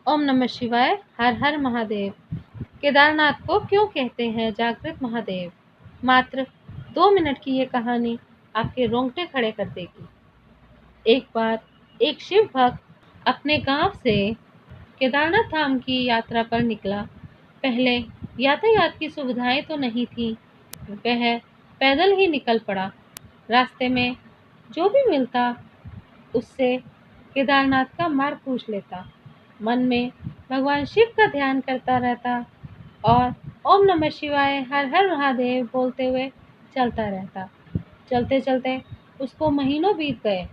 ओम नमः शिवाय। हर हर महादेव। केदारनाथ को क्यों कहते हैं जागृत महादेव? मात्र 2 मिनट की ये कहानी आपके रोंगटे खड़े कर देगी। एक बार एक शिव भक्त अपने गांव से केदारनाथ धाम की यात्रा पर निकला। पहले यातायात की सुविधाएं तो नहीं थी। वह पैदल ही निकल पड़ा। रास्ते में जो भी मिलता उससे केदारनाथ का मार्ग पूछ लेता। मन में भगवान शिव का ध्यान करता रहता और ओम नमः शिवाय हर हर महादेव बोलते हुए चलता रहता। चलते चलते उसको महीनों बीत गए।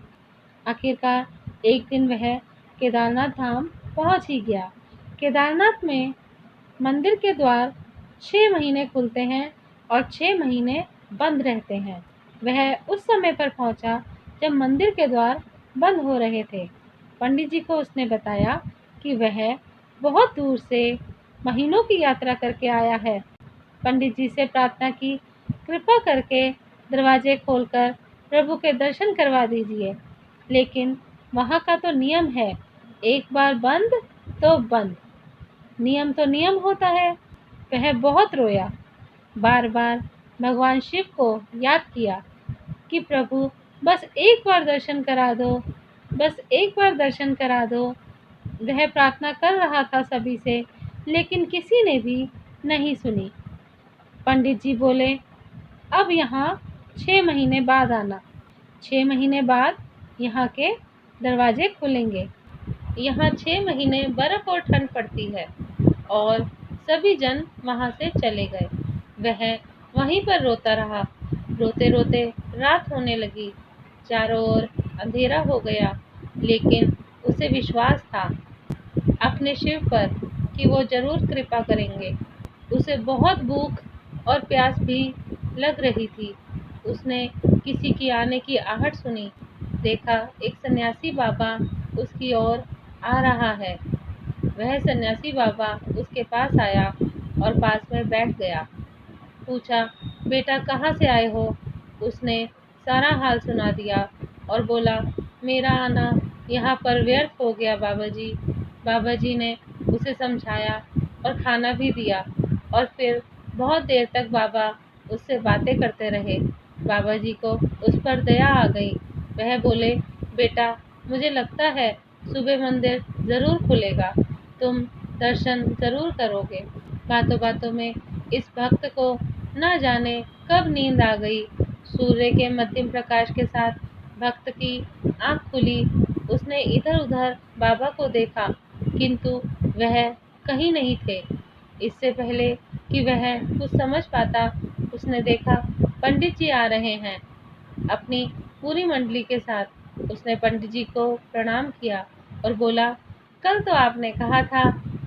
आखिरकार एक दिन वह केदारनाथ धाम पहुंच ही गया। केदारनाथ में मंदिर के द्वार 6 महीने खुलते हैं और 6 महीने बंद रहते हैं। वह उस समय पर पहुंचा जब मंदिर के द्वार बंद हो रहे थे। पंडित जी को उसने बताया कि वह बहुत दूर से महीनों की यात्रा करके आया है। पंडित जी से प्रार्थना की, कृपा करके दरवाजे खोलकर प्रभु के दर्शन करवा दीजिए। लेकिन वहाँ का तो नियम है, एक बार बंद तो बंद। नियम तो नियम होता है। वह बहुत रोया, बार बार भगवान शिव को याद किया कि प्रभु बस एक बार दर्शन करा दो, बस एक बार दर्शन करा दो। वह प्रार्थना कर रहा था सभी से, लेकिन किसी ने भी नहीं सुनी। पंडित जी बोले, अब यहाँ 6 महीने बाद आना। 6 महीने बाद यहाँ के दरवाजे खुलेंगे। यहाँ 6 महीने बर्फ और ठंड पड़ती है। और सभी जन वहाँ से चले गए। वह वहीं पर रोता रहा। रोते रोते रात होने लगी। चारों ओर अंधेरा हो गया, लेकिन उसे विश्वास था अपने शिव पर कि वो जरूर कृपा करेंगे। उसे बहुत भूख और प्यास भी लग रही थी। उसने किसी की आने की आहट सुनी। देखा एक सन्यासी बाबा उसकी ओर आ रहा है। वह सन्यासी बाबा उसके पास आया और पास में बैठ गया। पूछा, बेटा कहाँ से आए हो? उसने सारा हाल सुना दिया और बोला, मेरा आना यहाँ पर व्यर्थ हो गया बाबा जी। बाबा जी ने उसे समझाया और खाना भी दिया और फिर बहुत देर तक बाबा उससे बातें करते रहे। बाबा जी को उस पर दया आ गई। वह बोले, बेटा मुझे लगता है सुबह मंदिर ज़रूर खुलेगा, तुम दर्शन ज़रूर करोगे। बातों बातों में इस भक्त को न जाने कब नींद आ गई। सूर्य के मध्यम प्रकाश के साथ भक्त की आंख खुली। उसने इधर उधर बाबा को देखा, किंतु वह कहीं नहीं थे। इससे पहले कि वह कुछ समझ पाता, उसने देखा पंडित जी आ रहे हैं अपनी पूरी मंडली के साथ। उसने पंडित जी को प्रणाम किया और बोला, कल तो आपने कहा था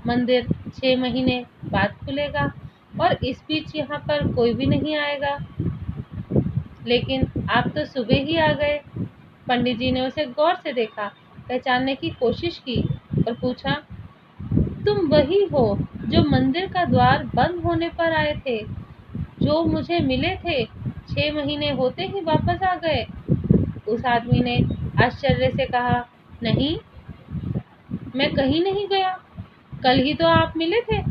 मंदिर 6 महीने बाद खुलेगा और इस बीच यहाँ पर कोई भी नहीं आएगा, लेकिन आप तो सुबह ही आ गए। पंडित जी ने उसे गौर से देखा, पहचानने की कोशिश की और पूछा, तुम वही हो जो मंदिर का द्वार बंद होने पर आए थे, जो मुझे मिले थे, 6 महीने होते ही वापस आ गए? उस आदमी ने आश्चर्य से कहा, नहीं, मैं कहीं नहीं गया। कल ही तो आप मिले थे।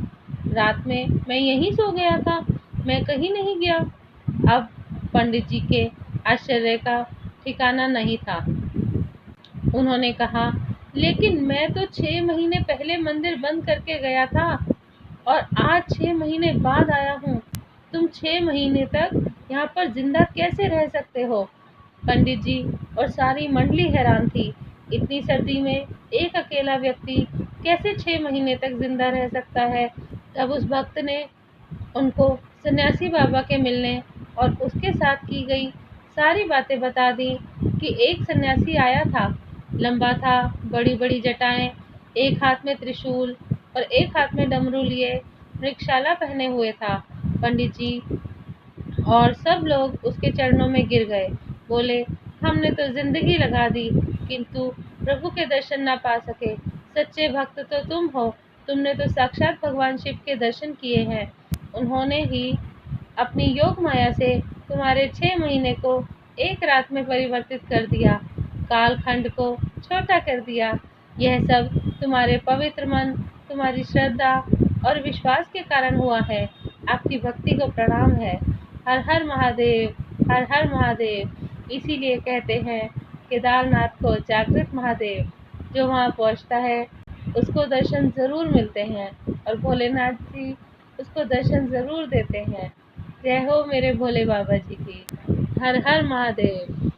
रात में मैं यहीं सो गया था, मैं कहीं नहीं गया। अब पंडित जी के आश्चर्य का ठिकाना नहीं था। उन्होंने कहा, लेकिन मैं तो 6 महीने पहले मंदिर बंद करके गया था और आज 6 महीने बाद आया हूँ। तुम 6 महीने तक यहाँ पर जिंदा कैसे रह सकते हो? पंडित जी और सारी मंडली हैरान थी। इतनी सर्दी में एक अकेला व्यक्ति कैसे 6 महीने तक जिंदा रह सकता है? तब उस भक्त ने उनको सन्यासी बाबा के मिलने और उसके साथ की गई सारी बातें बता दी कि एक सन्यासी आया था, लंबा था, बड़ी बड़ी जटाएं, एक हाथ में त्रिशूल और एक हाथ में डमरू लिए वृक्षाला पहने हुए था। पंडित जी और सब लोग उसके चरणों में गिर गए। बोले, हमने तो जिंदगी लगा दी, किंतु प्रभु के दर्शन ना पा सके। सच्चे भक्त तो तुम हो। तुमने तो साक्षात भगवान शिव के दर्शन किए हैं। उन्होंने ही अपनी योग माया से तुम्हारे 6 महीने को एक रात में परिवर्तित कर दिया, कालखंड को छोटा कर दिया। यह सब तुम्हारे पवित्र मन, तुम्हारी श्रद्धा और विश्वास के कारण हुआ है। आपकी भक्ति को प्रणाम है। हर हर महादेव, हर हर महादेव। इसीलिए कहते हैं केदारनाथ को जागृत महादेव। जो वहाँ पहुँचता है उसको दर्शन ज़रूर मिलते हैं और भोलेनाथ जी उसको दर्शन ज़रूर देते हैं। जय हो मेरे भोले बाबा जी की। हर हर महादेव।